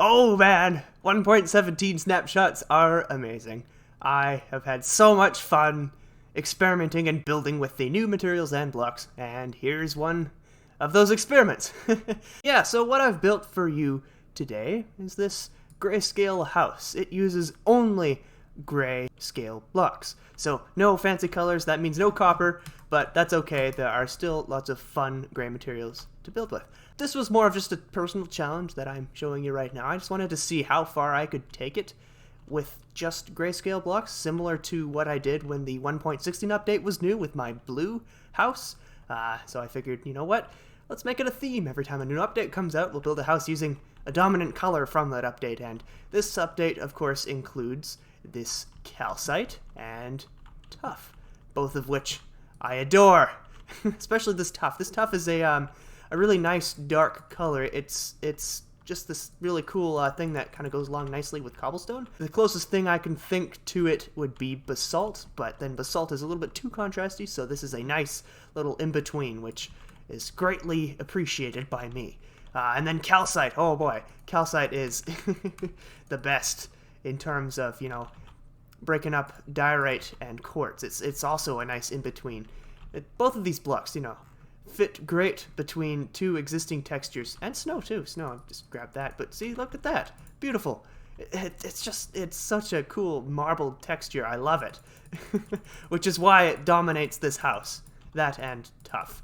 Oh man, 1.17 snapshots are amazing. I have had so much fun experimenting and building with the new materials and blocks, and here's one of those experiments. Yeah, so what I've built for you today is this grayscale house. It uses only grayscale blocks. So no fancy colors, that means no copper, but that's okay. There are still lots of fun gray materials to build with. This was more of just a personal challenge that I'm showing you right now. I just wanted to see how far I could take it with just grayscale blocks, similar to what I did when the 1.16 update was new with my blue house. So I figured, you know what? Let's make it a theme. Every time a new update comes out, we'll build a house using a dominant color from that update. And this update, of course, includes this calcite and tuff, both of which I adore. Especially this tuff. This tuff is a really nice dark color. It's just this really cool thing that kind of goes along nicely with cobblestone. The closest thing I can think to it would be basalt, but then basalt is a little bit too contrasty, so this is a nice little in-between, which is greatly appreciated by me. And then calcite, oh boy, calcite is the best in terms of, you know, breaking up diorite and quartz. It's also a nice in-between. Both of these blocks, you know, fit great between two existing textures. And snow, too. Snow, just grab that. But see, look at that. Beautiful. It's such a cool marbled texture. I love it. Which is why it dominates this house. That and tuff.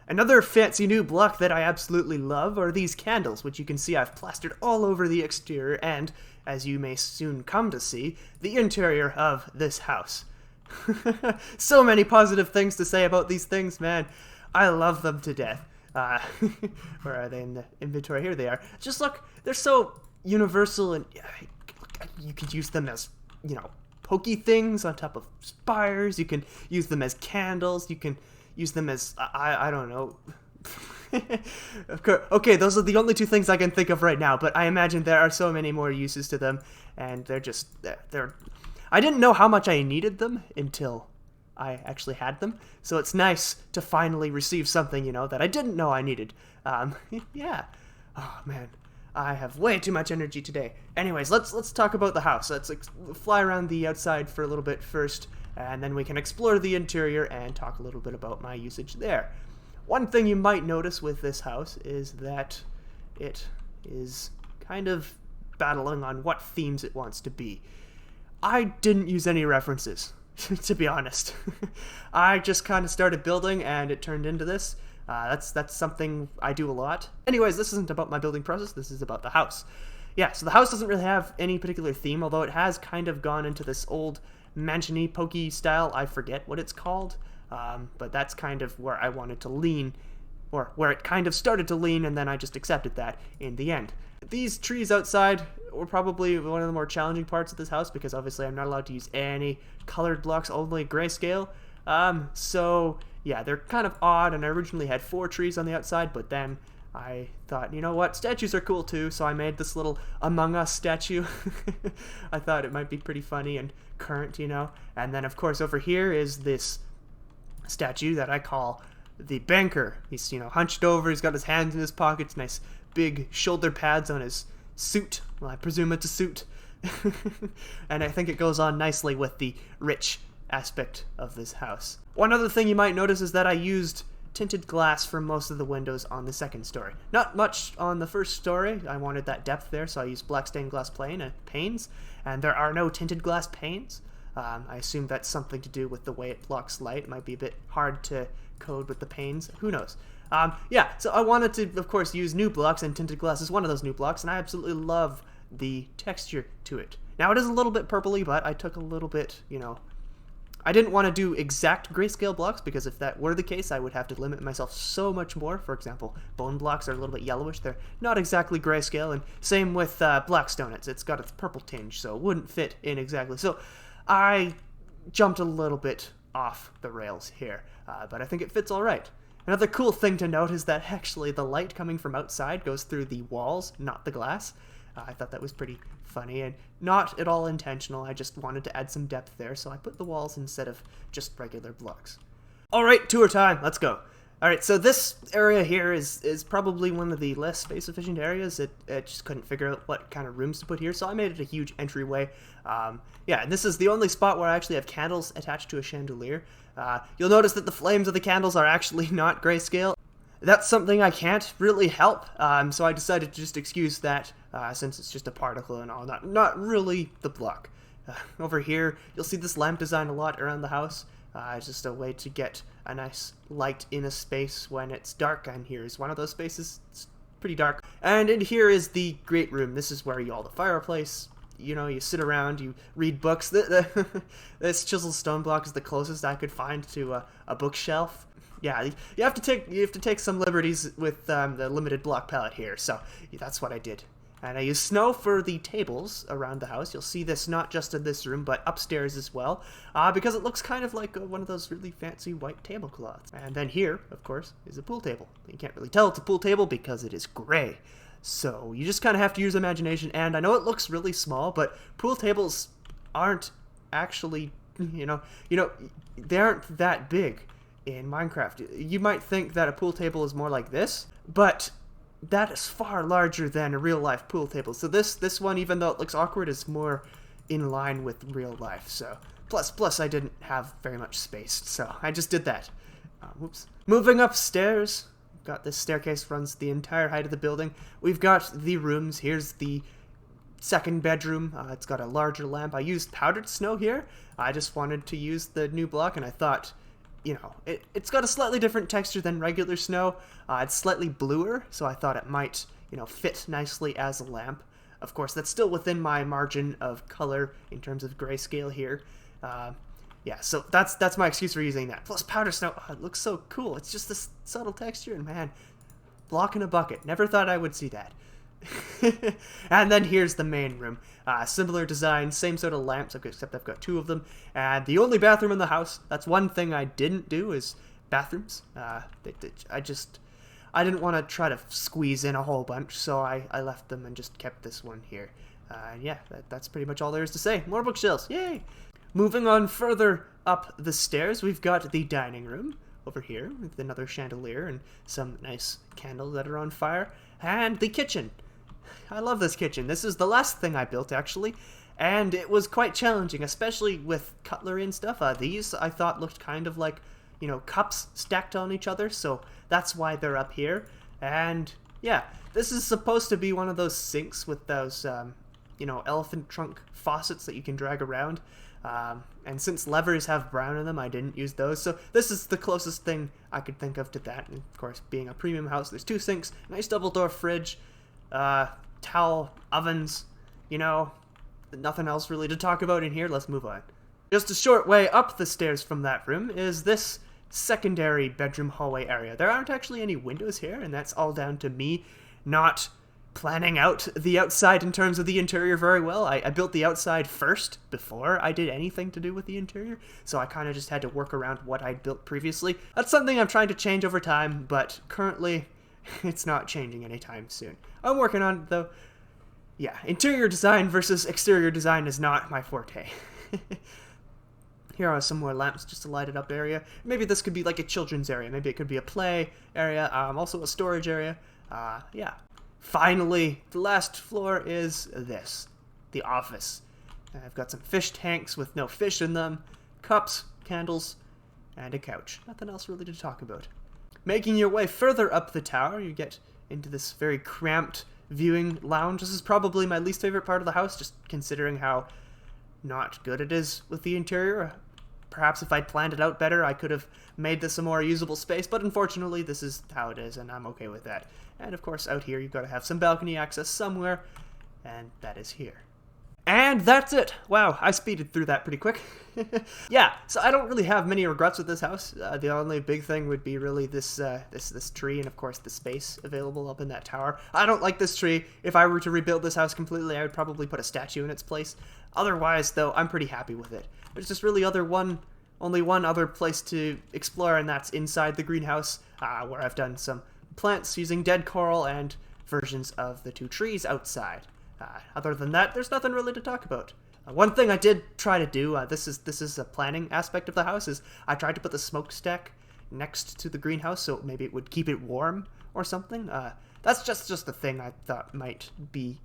Another fancy new block that I absolutely love are these candles, which you can see I've plastered all over the exterior and, as you may soon come to see, the interior of this house. So many positive things to say about these things, man. I love them to death. Where are they in the inventory? Here they are. Just look, they're so universal, and you could use them as, you know, pokey things on top of spires. You can use them as candles. You can use them as, I don't know. Okay, those are the only two things I can think of right now, but I imagine there are so many more uses to them, and they're I didn't know how much I needed them until I actually had them, so it's nice to finally receive something, you know, that I didn't know I needed. Yeah. Oh, man. I have way too much energy today. Anyways, let's talk about the house. Let's fly around the outside for a little bit first, and then we can explore the interior and talk a little bit about my usage there. One thing you might notice with this house is that it is kind of battling on what themes it wants to be. I didn't use any references, to be honest. I just kind of started building and it turned into this. That's something I do a lot. Anyways, this isn't about my building process, this is about the house. Yeah, so the house doesn't really have any particular theme, although it has kind of gone into this old mansion-y, pokey style. I forget what it's called, but that's kind of where I wanted to lean, or where it kind of started to lean, and then I just accepted that in the end. These trees outside were probably one of the more challenging parts of this house, because obviously I'm not allowed to use any colored blocks, only grayscale. So yeah, they're kind of odd, and I originally had 4 trees on the outside, but then I thought, you know what, statues are cool too, so I made this little Among Us statue. I thought it might be pretty funny and current, you know. And then of course over here is this statue that I call the banker. He's, you know, hunched over, he's got his hands in his pockets, nice big shoulder pads on his suit. Well, I presume it's a suit. And I think it goes on nicely with the rich aspect of this house. One other thing you might notice is that I used tinted glass for most of the windows on the second story. Not much on the first story. I wanted that depth there, so I used black stained glass panes, and there are no tinted glass panes. I assume that's something to do with the way it blocks light. It might be a bit hard to code with the panes. Who knows? Yeah, so I wanted to, of course, use new blocks, and tinted glass is one of those new blocks, and I absolutely love the texture to it. Now, it is a little bit purpley, but I took a little bit, you know, I didn't want to do exact grayscale blocks, because if that were the case, I would have to limit myself so much more. For example, bone blocks are a little bit yellowish. They're not exactly grayscale, and same with blackstone. It's got a purple tinge, so it wouldn't fit in exactly. So I jumped a little bit off the rails here, but I think it fits all right. Another cool thing to note is that actually the light coming from outside goes through the walls, not the glass. I thought that was pretty funny and not at all intentional. I just wanted to add some depth there, so I put the walls instead of just regular blocks. Alright, tour time, let's go. Alright, so this area here is probably one of the less space-efficient areas. It just couldn't figure out what kind of rooms to put here, so I made it a huge entryway. Yeah, and this is the only spot where I actually have candles attached to a chandelier. You'll notice that the flames of the candles are actually not grayscale. That's something I can't really help, so I decided to just excuse that, since it's just a particle and all, not really the block. Over here, you'll see this lamp design a lot around the house. It's just a way to get a nice light in a space when it's dark, and here's one of those spaces. It's pretty dark. And in here is the great room. This is where you all the fireplace, you know, you sit around, you read books. This chiseled stone block is the closest I could find to a bookshelf. Yeah, you have to take some liberties with the limited block palette here, so that's what I did. And I used snow for the tables around the house. You'll see this not just in this room, but upstairs as well, because it looks kind of like one of those really fancy white tablecloths. And then here, of course, is a pool table. You can't really tell it's a pool table because it is gray. So you just kind of have to use imagination, and I know it looks really small, but pool tables aren't actually, you know, they aren't that big in Minecraft. You might think that a pool table is more like this, but that is far larger than a real-life pool table. So this one, even though it looks awkward, is more in line with real life. So plus I didn't have very much space, so I just did that. Whoops. Moving upstairs, got this staircase runs the entire height of the building. We've got the rooms. Here's the second bedroom. It's got a larger lamp. I used powdered snow here. I just wanted to use the new block, and I thought, you know, it's got a slightly different texture than regular snow. It's slightly bluer, so I thought it might, you know, fit nicely as a lamp. Of course, that's still within my margin of color in terms of grayscale here. Yeah, so that's my excuse for using that. Plus powder snow, it looks so cool. It's just this subtle texture, and man, block in a bucket. Never thought I would see that. And then here's the main room. Similar design, same sort of lamps, except I've got two of them. And the only bathroom in the house, that's one thing I didn't do, is bathrooms. I didn't want to try to squeeze in a whole bunch, so I left them and just kept this one here. Yeah, that's pretty much all there is to say. More bookshelves, yay! Moving on further up the stairs, we've got the dining room over here with another chandelier and some nice candles that are on fire. And the kitchen. I love this kitchen. This is the last thing I built, actually, and it was quite challenging, especially with cutlery and stuff. These, I thought, looked kind of like, you know, cups stacked on each other, so that's why they're up here. And, yeah, this is supposed to be one of those sinks with those, you know, elephant trunk faucets that you can drag around. And since levers have brown in them, I didn't use those, so this is the closest thing I could think of to that. And of course, being a premium house, there's two sinks, nice double door fridge, towel, ovens, you know, nothing else really to talk about in here. Let's move on. Just a short way up the stairs from that room is this secondary bedroom hallway area. There aren't actually any windows here, and that's all down to me not planning out the outside in terms of the interior very well. I built the outside first before I did anything to do with the interior, so I kind of just had to work around what I'd built previously. That's something I'm trying to change over time, but currently it's not changing anytime soon. I'm working on it, though. Yeah, interior design versus exterior design is not my forte. Here are some more lamps, just a lighted up area. Maybe this could be like a children's area. Maybe it could be a play area, also a storage area. Yeah. Finally, the last floor is this, the office. I've got some fish tanks with no fish in them, cups, candles, and a couch. Nothing else really to talk about. Making your way further up the tower, you get into this very cramped viewing lounge. This is probably my least favorite part of the house, just considering how not good it is with the interior. Perhaps if I'd planned it out better, I could have made this a more usable space, but unfortunately this is how it is, and I'm okay with that. And of course, out here you've got to have some balcony access somewhere, and that is here. And that's it! Wow, I speeded through that pretty quick. Yeah, so I don't really have many regrets with this house. The only big thing would be really this tree, and of course the space available up in that tower. I don't like this tree. If I were to rebuild this house completely, I would probably put a statue in its place. Otherwise, though, I'm pretty happy with it. There's just really only one other place to explore, and that's inside the greenhouse, where I've done some plants using dead coral and versions of the two trees outside. Other than that, there's nothing really to talk about. One thing I did try to do, this is a planning aspect of the house, is I tried to put the smokestack next to the greenhouse, so maybe it would keep it warm or something. That's just a thing I thought might be,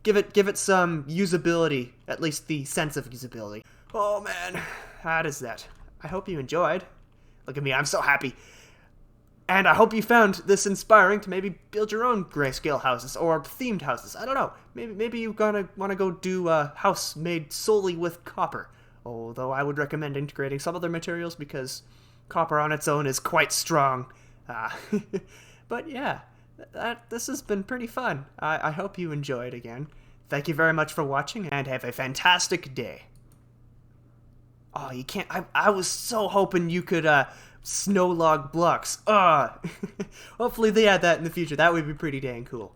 give it some usability, at least the sense of usability. Oh man, that is that. I hope you enjoyed. Look at me, I'm so happy. And I hope you found this inspiring to maybe build your own grayscale houses or themed houses. I don't know. Maybe you're gonna want to go do a house made solely with copper. Although I would recommend integrating some other materials because copper on its own is quite strong. But yeah, this has been pretty fun. I hope you enjoyed again. Thank you very much for watching and have a fantastic day. Oh, you can't. I was so hoping you could snow log blocks. Hopefully they add that in the future. That would be pretty dang cool.